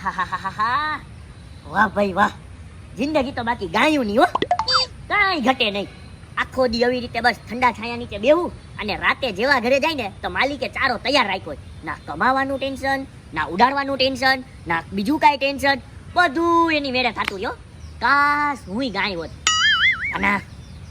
આહાહાહાહા. વાહ ભાઈ વાહ, જિંદગી તો બાકી ગાયું નહીં હો, કાંઈ ઘટે નહીં. આખો દી આવી રીતે બસ ઠંડા છાયા નીચે બેહવું અને રાતે જેવા ઘરે જાય ને તો માલિકે ચારો તૈયાર રાખ્યો હોય. ના કમાવાનું ટેન્શન, ના ઉડાડવાનું ટેન્શન, ના બીજું કાંઈ ટેન્શન, બધું એની મેળે થતું રહ્યો. કાશ હુંય ગાય હોત. અને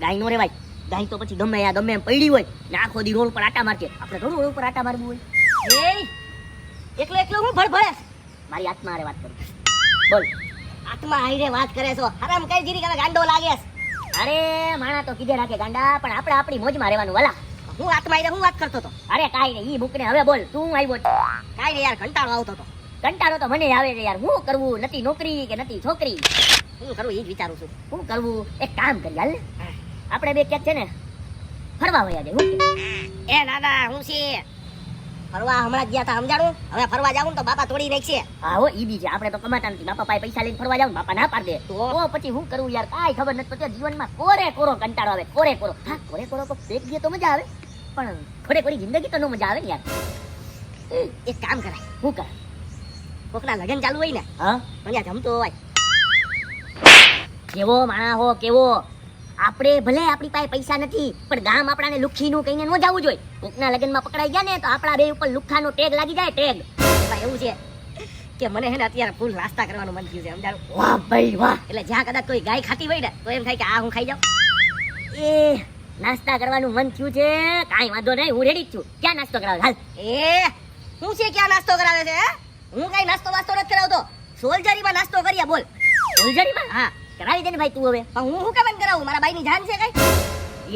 ગાય નો રેવાય, ગાય તો પછી ગમે એમ પડી હોય ને આખો દી રોડ ઉપર આટા મારતી. આપણે થોડું રોડ ઉપર આટા મારવું હોય. એકલો હું ભળભળે મારી આત્મા હારે વાત કરું. બોલ, આત્મા હારે વાત કરે છો? હરામ કઈ જીરી કે ગાંડો લાગે. અરે માણા તો કીધે રાખે ગાંડા, પણ આપણે આપણી મોજમાં રહેવાનું. વાલા હું આત્મા હારે હું વાત કરતો હતો? અરે કાઈ નહીં, ઈ મૂકને હવે બોલ, તું આવ્યો? કાઈ નહીં યાર, કંટાળો આવતો હતો. કંટાળો તો મને આવે છે યાર. હું કરવું? નથી નોકરી કે નથી છોકરી? હું કરવું એ જ વિચારું છું. શું કરવું? એક કામ કરી હાલ ને, આપણે બે ક્યાંક છે ને ફરવા વયા જાય. એ દાદા હું છે ફરવા હમણાં ગયા હતા, સમજાણું? હવે ફરવા જાવું તો બાપા તોડી નાખશે. હા હો, ઈ બી છે. આપણે તો કમાતા નથી, બાપા પાસે પૈસા લઈને ફરવા જાવ, બાપા ના પાડ દે તો પછી હું કરવું યાર? કાંઈ ખબર નથી પડતી જીવનમાં. કોરો કંટાળો આવે, કોરો. હા કોરો કો પેક ગયો તો મજા આવે, પણ કોરી જિંદગી તો નો મજા આવે ને યાર. એક કામ કરાય. શું કરાય? કોકના લગન ચાલુ હોય ને, હા પણ જમતો હોય. કેવો માણા હો કેવો? આપણે ભલે આપણી પાસે પૈસા નથી, પણ ગામ આપણાને લુખ્ખીનું કહીને ન જવું જોઈએ. કોકના લગનમાં પકડાઈ ગયા ને તો આપણા બે ઉપર લુખ્ખાનો ટેગ લાગી જાય. ટેગ એવું છે કે મને હે ને અત્યારે ફૂલ નાસ્તા કરવાનું મન થયું છે, સમજાણું? વાહ ભાઈ વાહ. એટલે જ્યાં કદાચ કોઈ ગાય ખાતી હોય ને તો એમ થાય કે આ હું ખાઈ જાઉં. એ નાસ્તા કરવાનું મન થયું છે, કાંઈ વાંધો નહીં, હું રેડી જ છું. ક્યાં નાસ્તો કરાવે? હાલ. હું છે ક્યાં નાસ્તો કરાવે છે? હું કઈ નાસ્તો વાસ્તો નથી કરાવતો. સોલ્જરીમાં નાસ્તો કરીએ. બોલ, સોલ્જરીમાં? હા કરાવી દે ને ભાઈ તું. હવે હું કેમ કરાવું? મારા ભાઈની જાન છે કઈ?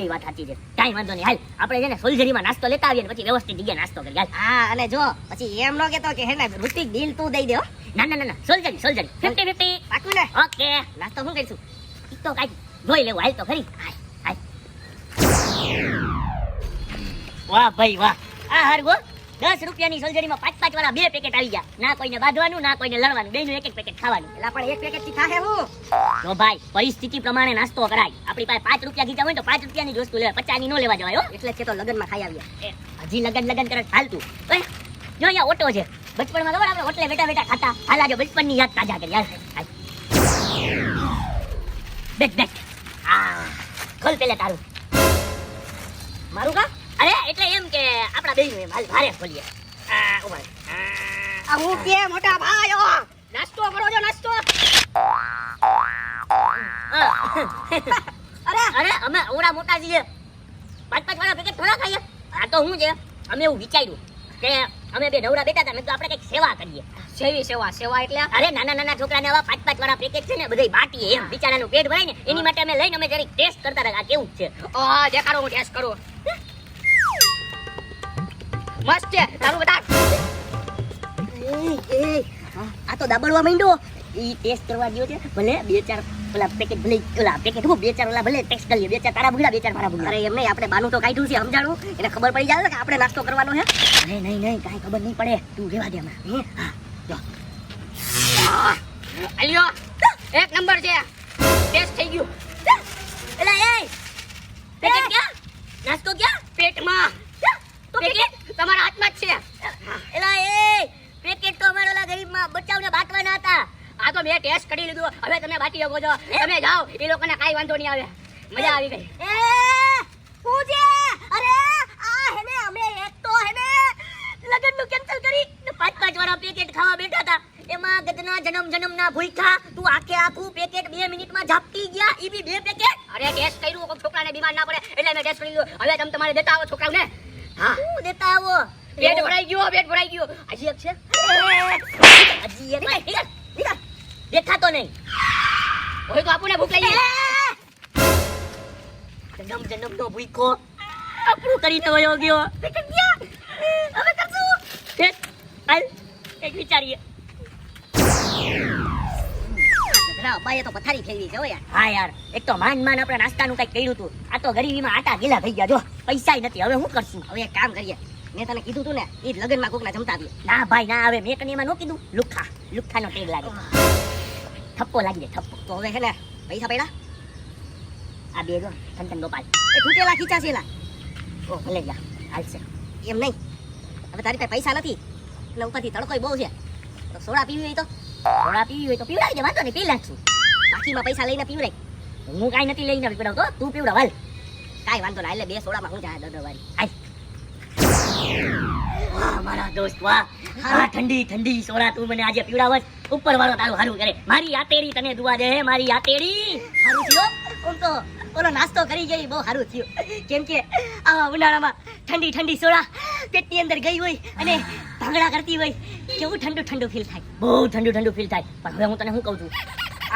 એ વાત સાચી છે, કાંઈ વાંધો નહીં. હાલ આપણે છે ને સોલ્જરીમાં નાસ્તો લેતા આવીએ ને પછી વ્યવસ્થિત જગ્યાએ નાસ્તો કરીએ. હાલ. હા અને જો પછી એમ ન કેતો કે હે ને ઋતિક ડીલ તું દઈ દે. ના સોલ્જરી 50-50 પાકું ને? ઓકે. નાસ્તો શું કરીશું? ઈ તો કાંઈ જોઈ લેવું. હાલ તો ખરી. હાલ. વાહ ભાઈ વાહ. આ હારગો 10 રૂપિયાની સોલ્જરીમાં 5 વાળા 2 પેકેટ આવી ગયા. ના કોઈને બાંધવાનું, ના કોઈને લડવાનું, બેયનું એક પેકેટ ખાવાનું. એટલે આપણે એક પેકેટ થી થાહે હું? તો ભાઈ પરિસ્થિતિ પ્રમાણે નાસ્તો કરાય. આપણી પાસે 5 રૂપિયા ગીતા હોય તો 5 રૂપિયાની જ વસ્તુ લેવાય, 50 ની નો લેવા જવાય હો. એટલે કે તો લગનમાં ખાઈ આવીએ. હજી લગન કરે ચાલતું. જો અહીંયા ઓટો છે, બચપણમાં ખબર આપણે ઓટલે બેઠા ખાતા. હાલા જો બચપનની યાદ તાજા કરી. હાલ બેઠ. હા ખોલ પેલે તારું. મારું કા? અરે એટલે એમ કે આપડા બેયનું એમ. હાલ ભારે ખોલીએ. હું કે મોટા ભાઈઓ નાસ્તો કરો છો, નાસ્તો. અરે અમે ઓરા મોટા છીએ, 5 વાળા પેકેટ થોડા ખાઈએ. આ તો હું છે, અમે એવું વિચાર્યું કે અમે બે નવરા બેઠા હતા, મેં તો આપણે કઈક સેવા કરીએ. સેવી સેવા એટલે? અરે નાના છોકરાને આવા 5 વાળા પેકેટ છે ને બધાય બાટીએ, એમ બિચારાનું પેટ ભરાય ને એની માટે અમે લઈને અમે જરીક ટેસ્ટ કરતા હતા. આ કેવું છે? દેખાડો, હું ટેસ્ટ કરું. મસ્ત છે, તારું બતા. આ તો દાબડવા માંડ્યો. ઈ ટેસ્ટ કરવા ગયો છે. ભલે 2-4 ઓલા પેકેટ, ભલે ઓલા પેકેટ હું 2-4 ઓલા ભલે ટેસ્ટ કરી લે. 2-4 તારા ભૂડા, 2-4 મારા ભૂડા. અરે એમ નહીં, આપણે બાનું તો કાઢ્યું છે, સમજાણું? એને ખબર પડી જાય કે આપણે નાસ્તો કરવાનો છે. અરે નહીં કાંઈ ખબર નહીં પડે, તું રેવા દે હમણાં. હા જો આલ્યો, એક નંબર છે, ટેસ્ટ થઈ ગયું. એલા એ પેકેટ ક્યાં? નાસ્તો ક્યાં? પેટમાં. તો પેકેટ તમારા હાથમાં જ છે. એલા એ પેકેટ તો અમારા ઓલા ગરીબમાં બચાવને બાટવાના હતા. આ તો મેં ટેસ્ટ કરી લીધું, હવે તમે બાટી શકો છો. તમે જાઓ, એ લોકોને કાઈ વાંધો નહીં આવે. મજા આવી ગઈ. હું છે? અરે આ હેને અમે એક તો હેને લગનનું કેન્સલ કરી 5 વાળા પેકેટ ખાવા બેઠા હતા. એમાં ગદના જન્મના ભૂખ્યા તું આખું પેકેટ 2 મિનિટમાં ઝાપટી ગયા. ઈ બી 2 પેકેટ. અરે ટેસ્ટ કર્યું, કોઈ છોકરાને બીમાર ના પડે એટલે મેં ટેસ્ટ કરી લીધું. હવે તમે તમારે દેતા આવો છોકરાઓને. હા હું દેતા આવો. પેટ ભરાઈ ગયો. હજી એક છે. હજી એક નહીં, દેખાતો નહીં હોય તો આપણને ભૂખ લાગી. જન્મનો ભૂખો આપણું કરીને વયો ગયો. હવે કરશું હાલ એક વિચારીએ. અબ્બાએ તો પથારી ફેરવી છે. હા યાર, એક તો માન આપણે નાસ્તાનું કઈક કર્યું હતું. આ તો ગરીબીમાં આટા ગીલા થઈ ગયા. જો પૈસા નથી, હવે શું કરશું? હવે એક કામ કરીએ, મેં તને કીધું તું ને એ લગનમાં કોકના જમતા આવીએ. ના ભાઈ ના, હવે મેં કનીમાં નો કીધું. લુખ્ખાનો ટેગ લાગે, થપ્પો લાગી જાય, થપ્પો. તો હવે હે ને પૈસા પડ્યા આ બે જો ધન ગોપાલ એ તૂટેલા ખીચા છે એલા. ઓ ભલે જા હાલશે. એમ નહીં, હવે તારી પાસે પૈસા નથી એટલે ઉપરથી તડકોય બહુ છે, તો સોડા પીવી હોય તો સોડા પીવી હોય તો પીવડાવી દે, વાંધો નહીં, પી નાખશું. બાકીમાં પૈસા લઈને પીવડાય. હું કાંઈ નથી લઈને પીવડાવતો, તું પીવડાવ હાલ. કાંઈ વાંધો ના, એટલે 2 સોડામાં હું જાય દડવાળી. હાલ. વાહ મારા દોસ્ત વાહ, આ ઠંડી ઠંડી સોડા તું મને આજે પીવડાવત. ઉપર વાળો તારું હારું કરે. મારી આતેડી તને દુઆ દે, મારી આતેડી. હારું થયો આમ તો ઓલો નાસ્તો કરી ગઈ, બહુ સારું થયું. કેમ કે આવા ઉનાળામાં ઠંડી ઠંડી સોડા પેટની અંદર ગઈ હોય અને ભાંગડા કરતી હોય, કેવું ઠંડુ ઠંડુ ફીલ થાય, બહુ ઠંડુ ઠંડુ ફીલ થાય. પણ હવે હું તને શું કહું છું,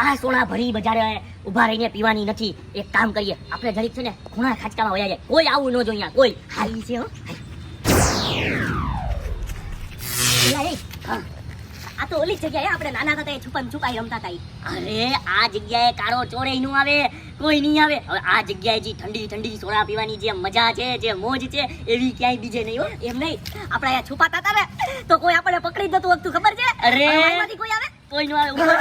આ સોડા ભરી બજારે ઊભા રહીને પીવાની નથી. એક કામ કરીએ, આપણે જરીક છે ને ખૂણા ખાચકામાં વયા જાય, કોઈ આવું ન જોઈએ અહીંયા, કોઈ. હાલી છે હો. એલા એ, હા, આ તો ઓલી જગ્યાએ આપણે નાના હતા એ છુપમ છુપાઈ રમતા હતા. અરે આ જગ્યાએ કારો ચોરેય નું આવે, કોઈ નહીં આવે. હવે આ જગ્યાએ જે ઠંડી ઠંડી સોડા પીવાની જે મજા છે, જે મોજ છે, એવી ક્યાંય બીજે નહીં હો. એમ નહીં, આપણે અહીંયા છુપાતા હતા ને તો કોઈ આપણને પકડી જતું વખતું ખબર છે? અરે એમાંથી કોઈ આવે, કોઈ નું આવે. ઉભો રે.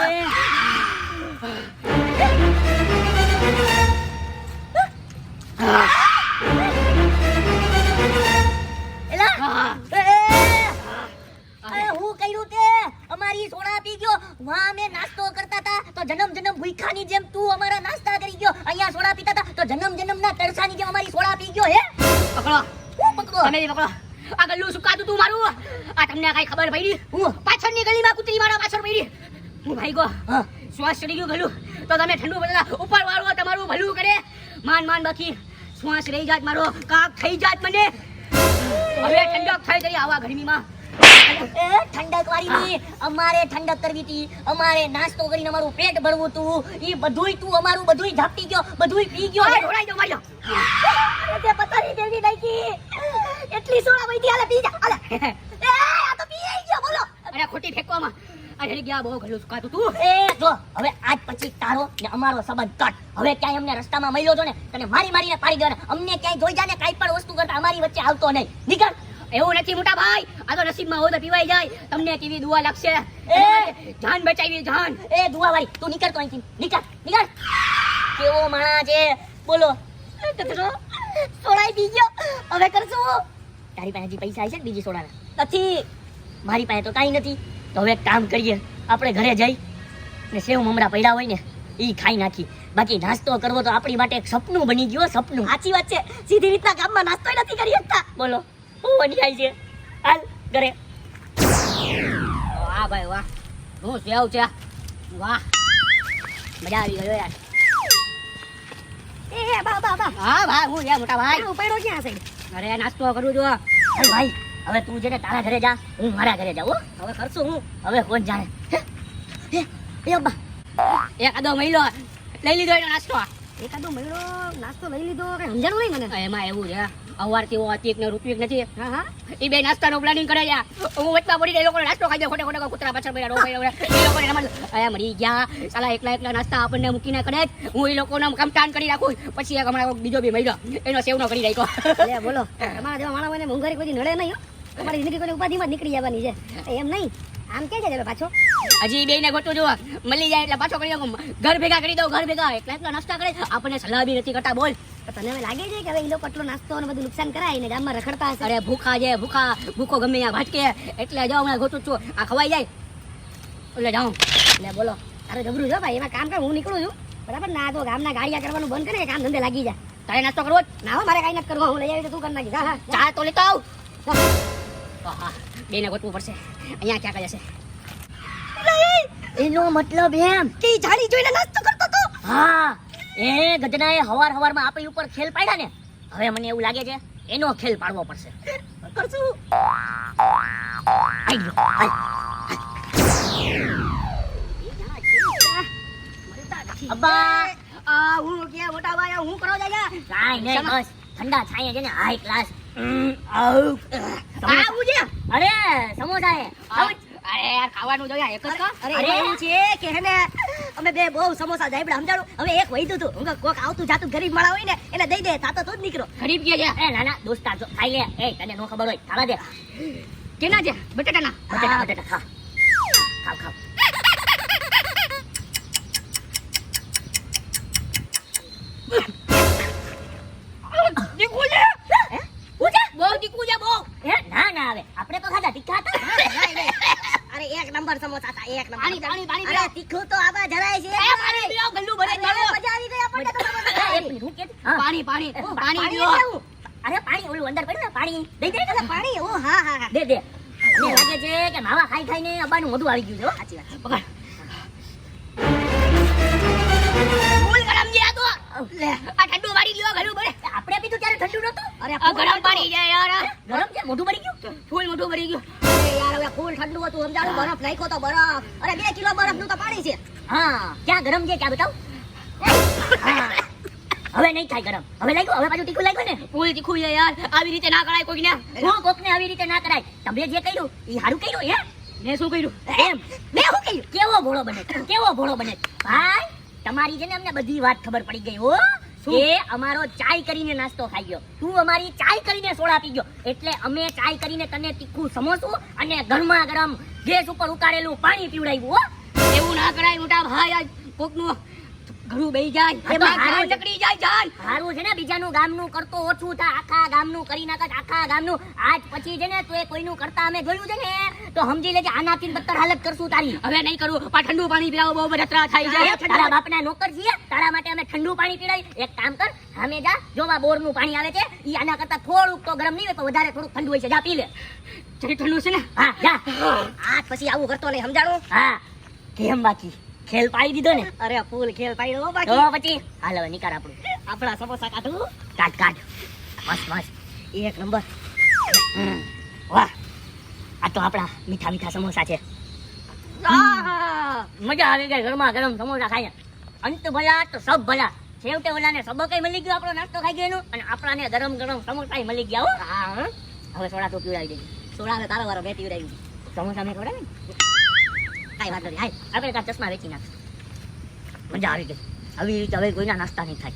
હું કર્યું તે અમારી સોડા પી ગયો. વાહ, મેં નાસ્તો કરતા હતા તો જન્મ જન્મ ભૂખાની જેમ તું અમારા નાસ્તા કરી ગયો. અહીંયા સોડા પીતા હતા તો જન્મ જન્મના તરસાની જેમ અમારી સોડા પી ગયો. હે પકડો, હું પકડો, તમે પકડો. આ ગલ્લું સુકાતું તું મારું. આ તમને કઈ ખબર પડી? હું પાછળની ગલીમાં કૂતરી મારા પાછળ પડી. હું ભાઈ ગો, શ્વાસ ચડી ગયો ગલું તો તમે ઠંડુ બધા ઉપર વાળો તમારું ભલું કરે. માન માન બાકી શ્વાસ રહી જાત મારો, કાક થઈ જાત મને. હવે ઠંડક થઈ જઈ આવા ગરમીમાં. ઠંડક વાળી અમારે ઠંડક કરવી હતી, અમારે નાસ્તો કરીને અમારું પેટ ભરવું હતું. એ બધુંય તું અમારું બધુંય ઝાપટી ગયો, બધુંય પી ગયો. ઢોળાઈ દો માર્યો. તે પતારી દેવી નાખી. એટલી સોડા વઈતી, હાલે પી જા. હાલે. એ આ તો પી ગયો, બોલો. અરે ખોટી ફેંકવામાં આ ગયા, બહુ ઘલું સુકાતું તું. એ જો હવે આજ પછી તારો ને અમારો સંબંધ કટ. હવે ક્યાંય અમને રસ્તામાં મળ્યો છો ને તને મારી મારીને પાડી દેવાના. અમને ક્યાંય જોઈ જાય ને કાંઈ પણ વસ્તુ કરતા અમારી વચ્ચે આવતો નહીં. નીકળ. એવું નથી મોટા ભાઈ, આ તો નસીબમાં હોય તો પીવાઈ જાય. તમને કેવી દુઆ લાગશે. એ જાન બચાવી, જાન. એ દુઆ વાળી તું નીકળ તો અહીંથી. નીકળ નીકળ. કેવો માણા છે બોલો. સોડાઈ પી ગયો, હવે કરશું. તારી પાસે હજી પૈસા છે બીજી સોડાના? નથી, મારી પાસે તો કાંઈ નથી. તો હવે એક કામ કરીએ, આપણે ઘરે જઈ ને સેવ મમરા પડ્યા હોય ને એ ખાઈ નાખી. બાકી નાસ્તો કરવો તો આપણી માટે એક સપનું બની ગયું. સપનું. સાચી વાત છે, સીધી રીતના ગામમાં નાસ્તો નથી કરી શકતા. બોલો હું બની જાય છે. હાલ ઘરે. વાહ ભાઈ વાહ, હું સેવ છે. વાહ, મજા આવી ગયો યાર. એ બા બા બા. હા ભાઈ, હું યાર મોટા ભાઈ. પડ્યો ક્યાં છે? અરે નાસ્તો કરું જો. અરે ભાઈ, હવે તું છે ને તારા ઘરે જા, હું મારા ઘરે જાઉં. હવે કરશું હું, હવે કોણ જાણે. એ અબ્બા, એકાદો મહિલો લઈ લીધો એનો નાસ્તો. એકાદો મહિલો નાસ્તો લઈ લીધો, કઈ સમજાણું નહીં મને. એમાં એવું છે, અવારથી અતિક ને રૂપિક નથી. હા હા, એ બે નાસ્તાનો પ્લાનિંગ કરે છે. હું વચમાં પડી એ લોકો નાસ્તો ખાઈ જાય, ખોટે ખોટે કૂતરા પાછળ પડ્યા રોકાઈ એ લોકોને મરી ગયા. સાલા એકલા એકલા નાસ્તા આપણને મૂકીને કરે. હું એ લોકોનો કામટાન કરી રાખું. પછી એક હમણાં બીજો બી મહિલો એનો સેવનો કરી રાખ્યો. બોલો, તમારા જેવા માણસ મને મોંઘવારી કોઈ નડે નહીં. તમારી જિંદગી કોઈ ઉપાધિમાં જ નીકળી જવાની છે. એમ નહીં, આમ કે છે પાછો હજી બે ને ગોતું જો મળી જાય એટલે પાછો કરી દઉં. ઘર ભેગા કરી દઉં, ઘર ભેગા. એટલા નાસ્તા કરે, આપણને સલાહ બી નથી કરતા. બોલ, તને હવે લાગે છે કે હવે એ લોકો આટલો નાસ્તો અને બધું નુકસાન કરાય ને ગામમાં રખડતા હશે? અરે ભૂખા છે, ભૂખો ગમે ત્યાં ભટકે. એટલે જાઓ હમણાં ગોતું છું, આ ખવાઈ જાય એટલે જાઉં. એટલે બોલો, તારે જબરું છો ભાઈ. એમાં કામ કર, હું નીકળું છું બરાબર. ના તો ગામના ગાડિયા કરવાનું બંધ કરે, કામ ધંધે લાગી જાય. તારે નાસ્તો કરવો જ ના? મારે કઈ નથી કરવો, હું લઈ આવી તો તું કરી નાખી. હા ચા તો લેતો આવ. બેને ગોતવું પડશે. અહીંયા ક્યાં જશે? એનો મતલબ એમ કે જાડી જોઈને નાસ્તો કરતો તો. હા, એ ગધનાએ હવાર હવારમાં આપણી ઉપર ખેલ પાડ્યા ને. હવે મને એવું લાગે છે એનો ખેલ પાડવો પડશે. કરશું. આઈ ગયો. અબ્બા, આ હું કે મોટા ભાઈ, હું કરો જાય? કાઈ નહીં, બસ ઠંડા છાયા છે ને, હાઈ ક્લાસ. અરે સમોસા હે. અરે યાર ખાવાનું જોઈએ એક જ તો. અરે એવું છે કે હે ને અમે બે બહુ સમોસા જાય સમજાડું. હવે એક વહીતું હતું, હું કોક આવતું જાતું ગરીબ મળા હોય ને એને દઈ દે, તાતો તો જ નીકળો. ગરીબ કે છે? એ નાના દોસ્તાર જો ખાઈ લે. એ તને નો ખબર હોય, ખાવા દે. કેના છે? બટેટાના. બટેટા બટેટા ખા. ખાવ ખાવ. દીકુ છે? હે? બહુ દીકુ છે બહુ. હે ના ના, હવે આપણે તો ખાધા તીખા હતા. અરે એક નંબર સમોસા હતા, એક નંબર. પાણી, પાણી, પાણી અરે પીવો. તીખું તો આવા જરાય છે. એ પાણી પીવો, ગલ્લું ભરે ચાલો. મજા આવી ગઈ આપણને તો સમોસા એક મિનિટ, હું કહેતી. હા. પાણી, પાણી, પાણી પાણી પીવો. એટલે હું? અરે પાણી ઓલું અંદર પડ્યું ને પાણી દઈ દે અલા, પાણી ઓ હા હા હા. દે દે મને લાગે છે કે માવા ખાઈ ખાઈને અબ્બાનું મોઢું આવી ગયું છે હો. સાચી વાત. પકડ. ફૂલ ગરમ છે આ તો. લે. આ ઠંડુ વાળી લ્યો, ગલ્લું ભરે. આપણે પીધું ત્યારે ઠંડુ નહોતું. અરે આ ગરમ પાણી છે યાર. ગરમ છે મોઢું ભરી ગયું. ફૂલ મોઢું ભરી ગયું. અરે યાર હવે ફૂલ ઠંડુ હતું સમજાણું, બરફ નાખ્યો તો બરફ. અરે 2 કિલો બરફનું તો પાણી છે. હા ક્યાં ગરમ છે ક્યાં બતાવ. હા. હવે નહીં થાય ગરમ. હવે લાગ્યું હવે પાછું તીખું લાગ્યું ને. ફૂલ તીખું છે યાર. આવી રીતે ના કરાય કોઈને. હું કોકને આવી રીતે ના કરાય. તમે જે કર્યું એ હારું કર્યું હે. મેં શું કર્યું? એમ મેં શું કર્યું કેવો ભોળો બને કેવો ભોળો બને ભાઈ તમારી છે ને અમને બધી વાત ખબર પડી ગઈ હો કે અમારો ચાય કરીને નાસ્તો ખાઈ ગયો તું અમારી ચાય કરીને સોડા પી ગયો એટલે અમે ચાય કરીને તને તીખું સમોસું અને ગરમા ગરમ ગેસ ઉપર ઉકાળેલું પાણી પીવડાવ્યું હો એવું ના કરાય મોટા ભાઈ. આજ કોકનું ઘરું બેહી જાય, એમાં હાથ હારું ચકડી જાય જાન. હારું છે ને બીજાનું ગામનું કરતો ઓછું થાય આખા ગામનું કરી નાખત આખા ગામનું આજ પછી છે ને તું એ કોઈનું કરતા અમે જોયું છે ને તો સમજી લેજે આનાથી બદતર હાલત કરશું તારી હવે નહીં કરું. આ ઠંડુ પાણી પીરાવો, બહુ બધા ત્રાસ થાય છે. તારા બાપના નોકર છીએ તારા માટે અમે ઠંડુ પાણી પીડાવી એક કામ કર સામે જા જોવા બોરનું પાણી આવે છે ઈ આના કરતા થોડુંક તો ગરમ નહીં હોય પણ વધારે થોડુંક ઠંડુ હોય છે જા પી લે જરી ઠંડુ છે ને. હા જા આજ પછી આવું કરતો નહીં સમજાણું. હા કેમ બાકી ખેલ પાડી દીધો ને અરે ફૂલ ખેલ પાડ્યો હો તો બાકી. પછી હાલ હવે નિકાળ આપણું આપણા સમોસા કાઢું. કાઢ કાઢ મસ્ત મસ્ત એક નંબર. વાહ આ તો આપણા મીઠા મીઠા સમોસા છે આહા. મજા આવી ગઈ ગરમા ગરમ સમોસા ખાઈને અંત ભલા તો સબ ભલા છેવટે ઓલાને સબકે મળી ગયો આપણો નાસ્તો ખાઈ ગયો એનો અને આપણાને ગરમ ગરમ સમોસા મળી ગયા હો હા હવે સોડા તો પીવડાવી દેજો સોડા ને તારો વારો બે પીવડાવ્યું. સમોસા મેં ખવડાવે ને કાંઈ વાત નથી. હાય. આપણે તાર ચશ્મા વેચી નાખ મજા આવી ગઈ આવી રીતે હવે કોઈના નાસ્તા નહીં થાય